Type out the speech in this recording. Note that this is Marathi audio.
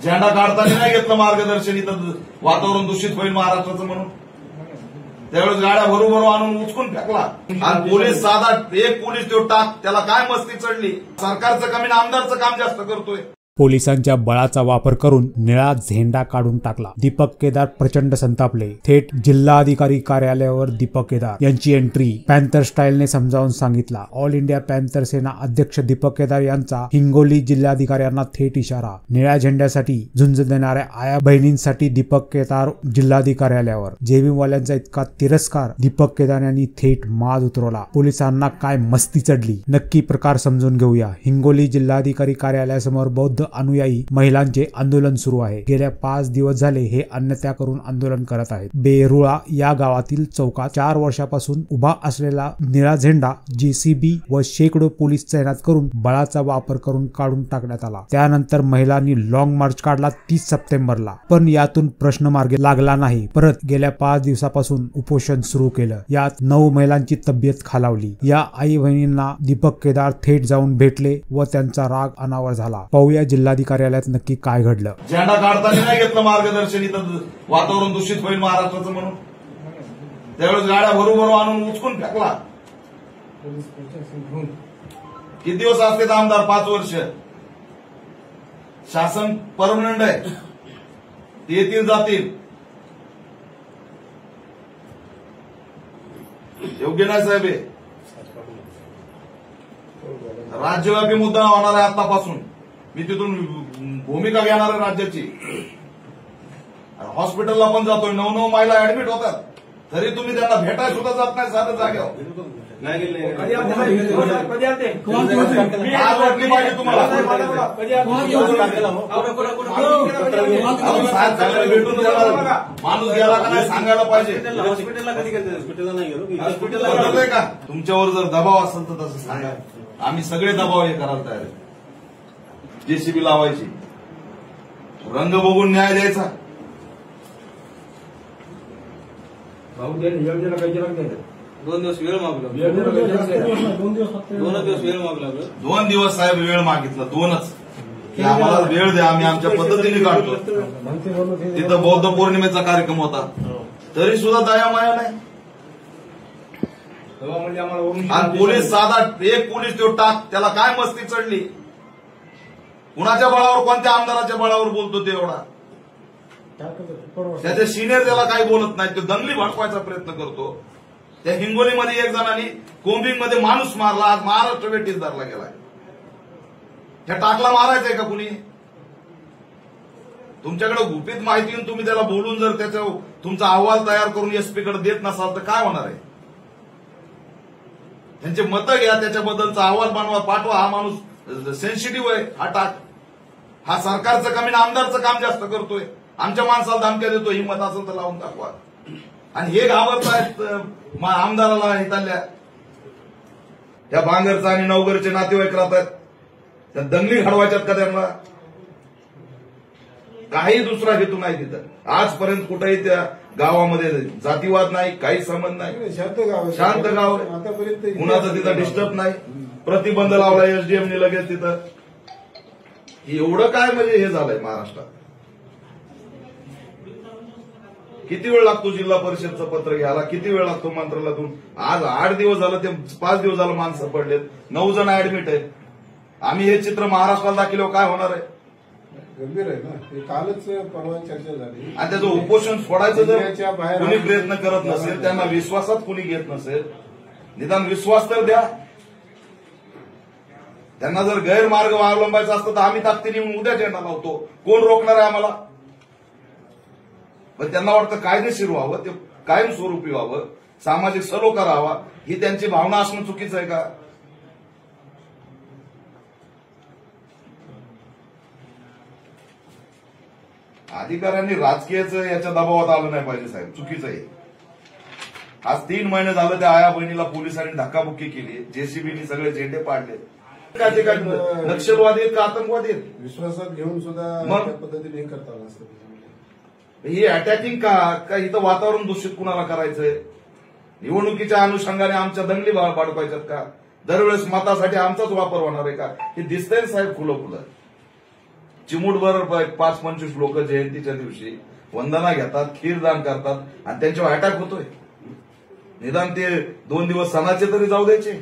झेंडा काढताना नाही घेतलं मार्गदर्शन, इथं वातावरण दूषित होईल महाराष्ट्राचं म्हणून. त्यावेळेस गाड्या भरू आणून उचकून फेकला. आणि पोलीस साधा एक पोलीस तो टाक, त्याला काय मस्ती चढली. सरकारचं कमी ना आमदारचं काम जास्त करतोय. पोलिसांच्या बळाचा वापर करून निळा झेंडा काढून टाकला. दीपक केदार प्रचंड संतापले. थेट जिल्हाधिकारी कार्यालयावर दीपक केदार यांची एंट्री. पॅन्थर स्टाईलने समजावून सांगितला. ऑल इंडिया पॅन्थर सेना अध्यक्ष दीपक केदार यांचा हिंगोली जिल्हाधिकाऱ्यांना थेट इशारा. निळ्या झेंड्यासाठी झुंज देणाऱ्या आया बहिणींसाठी दीपक केदार जिल्हाधिकारी कार्यालयावर. जेबीवाल्यांचा इतका तिरस्कार. दीपक केदार यांनी थेट माज उतरवला. पोलिसांना काय मस्ती चढली, नक्की प्रकार समजून घेऊया. हिंगोली जिल्हाधिकारी कार्यालयासमोर बौद्ध अनुयायी महिलांचे आंदोलन सुरू आहे. गेल्या 5 दिवस झाले हे अन्नत्याग करून आंदोलन करत आहेत. बेरुळा या गावातील चौकात 4 वर्षापासून उभा असलेला निळा झेंडा जेसीबी व शेकडो पोलीस तैनात करून बळाचा वापर करून काढून टाकण्यात आला. त्यानंतर महिलांनी लॉंग मार्च काढला 30 सप्टेंबरला. पण यातून प्रश्न मार्गी लागला नाही. परत गेल्या 5 दिवसापासून उपोषण सुरू केलं. यात 9 महिलांची तब्येत खालावली. या आई बहिणींना दीपक केदार थेट जाऊन भेटले व त्यांचा राग अनावर झाला. पाहूया जिल्हाधिकारी कार्यालयात नक्की काय घडलं. झेंडा काढताना नाही घेतलं मार्गदर्शन, इथं वातावरण दूषित होईल महाराष्ट्राचं म्हणून. त्यावेळेस गाड्या भरू आणून उचकून फेकला. किती दिवस असते आमदार? 5 वर्ष. शासन परमनंट आहे, ते येतील जातील. योग्य नाही साहेब. राज्यव्यापी मुद्दा होणार आहे आतापासून. मी तिथून भूमिका घेणार आहे राज्याची. हॉस्पिटलला पण जातोय, 9 महिला ऍडमिट होतात, तरी तुम्ही त्यांना भेटायला सुद्धा जात नाही साध्या जागेवर. आज वाटली पाहिजे तुम्हाला. भेटून माणूस गेला का नाही सांगायला पाहिजे. का तुमच्यावर जर दबाव असेल तर तसं सांगा. आम्ही सगळे दबाव हे करायला तयार आहे. जेसीबी लावायची, रंग बघून न्याय द्यायचा. भाऊ योजनेला काही लागते. 2 दिवस वेळ मागला. 2 दिवस साहेब वेळ मागितला. 2च की आम्हाला वेळ द्या, आम्ही आमच्या पद्धतीने काढतो. तिथं बौद्ध पौर्णिमेचा कार्यक्रम होता, तरी सुद्धा दयामाया नाही. आणि पोलीस साधा एक पोलीस तो टाक, त्याला काय मस्ती चढली. कुणाच्या बळावर, कोणत्या आमदाराच्या बळावर बोलतो ते एवढा. त्याचे सिनियर त्याला काही बोलत नाही. तो दंगली भडकवायचा प्रयत्न करतो. त्या हिंगोलीमध्ये एक जणांनी कोंबिंग मध्ये माणूस मारला. आज महाराष्ट्र वेटीस धरला गेलाय. त्या टाकला मारायचंय का कुणी? तुमच्याकडे गुपित माहिती येऊन तुम्ही त्याला बोलून जर त्याच्या तुमचा अहवाल तयार करून एसपी कडे देत नसाल तर काय होणार आहे? त्यांचे मतं घ्या, त्याच्याबद्दलचा अहवाल बनवा, पाठवा. हा माणूस सेन्सिटिव्ह आहे, हा टाक. हा सरकारचं कमी ना आमदारचं काम जास्त करतोय. आमच्या माणसाला धमक्या देतो. हिंमत असेल तर लावून दाखवा. आणि हे घाबरतायत आमदाराला. हिताल्या त्या बांगरचा आणि नवगरचे नातेवाईक राहतात. त्या दंगली घडवायच्यात का त्यांना? काही दुसरा हेतू नाही तिथं. आजपर्यंत कुठेही त्या गावामध्ये जातीवाद नाही, काही संबंध नाही. शांत गाव. कुणाचं तिथं डिस्टर्ब नाही. प्रतिबंध लावला एसडीएमने लगेच तिथं. एवढं काय म्हणजे हे झालंय महाराष्ट्रात. किती वेळ लागतो जिल्हा परिषदचं पत्र घ्यायला? किती वेळ लागतो मंत्रालयातून? आज 8 दिवस झालं, ते 5 दिवस झालं माणसं पडलेत, 9 जण ऍडमिट आहेत. आम्ही हे चित्र महाराष्ट्राला दाखवल्यावर काय होणार आहे? गंभीर आहे ना. ते कालच परवा चर्चा झाली. आणि त्याचं उपोषण सोडायचं जर कुणी प्रयत्न करत नसेल, त्यांना विश्वासात कुणी घेत नसेल, निदान विश्वास तर द्या. त्यांना जर गैरमार्ग अवलंबायचा असतं तर आम्ही ताकदीने उद्या झेंडा लावतो. कोण रोखणार आहे आम्हाला? पण त्यांना वाटतं कायदेशीर व्हावं, ते कायमस्वरूपी व्हावं, सामाजिक सलोखा राहावा. ही त्यांची भावना असणं चुकीचं आहे का? अधिकाऱ्यांनी राजकीयचं याच्या दबावात आलं नाही पाहिजे साहेब. चुकीचं आहे. आज 3 महिने झालं त्या आया बहिणीला पोलिसांनी धक्काबुक्की केली. जेसीबीनी सगळे झेंडे पाडले. नक्षलवादी आहेत का आतंकवादी आहेत? विश्वासात घेऊन सुद्धा त्या पद्धतीने हे करता आलं असतं. ही अटॅकिंग का इथं वातावरण दूषित कुणाला करायचंय? निवडणुकीच्या अनुषंगाने आमच्या दंगली पाडवायच्यात का? दरवेळेस मतासाठी आमचाच वापर होणार आहे का? हे दिसतंय साहेब फुलं फुलं. चिमूटभर 5-25 लोक जयंतीच्या दिवशी वंदना घेतात, खीर दान करतात आणि त्यांच्यावर अटॅक होतोय. निदान ते 2 दिवस सणाचे तरी जाऊ द्यायचे.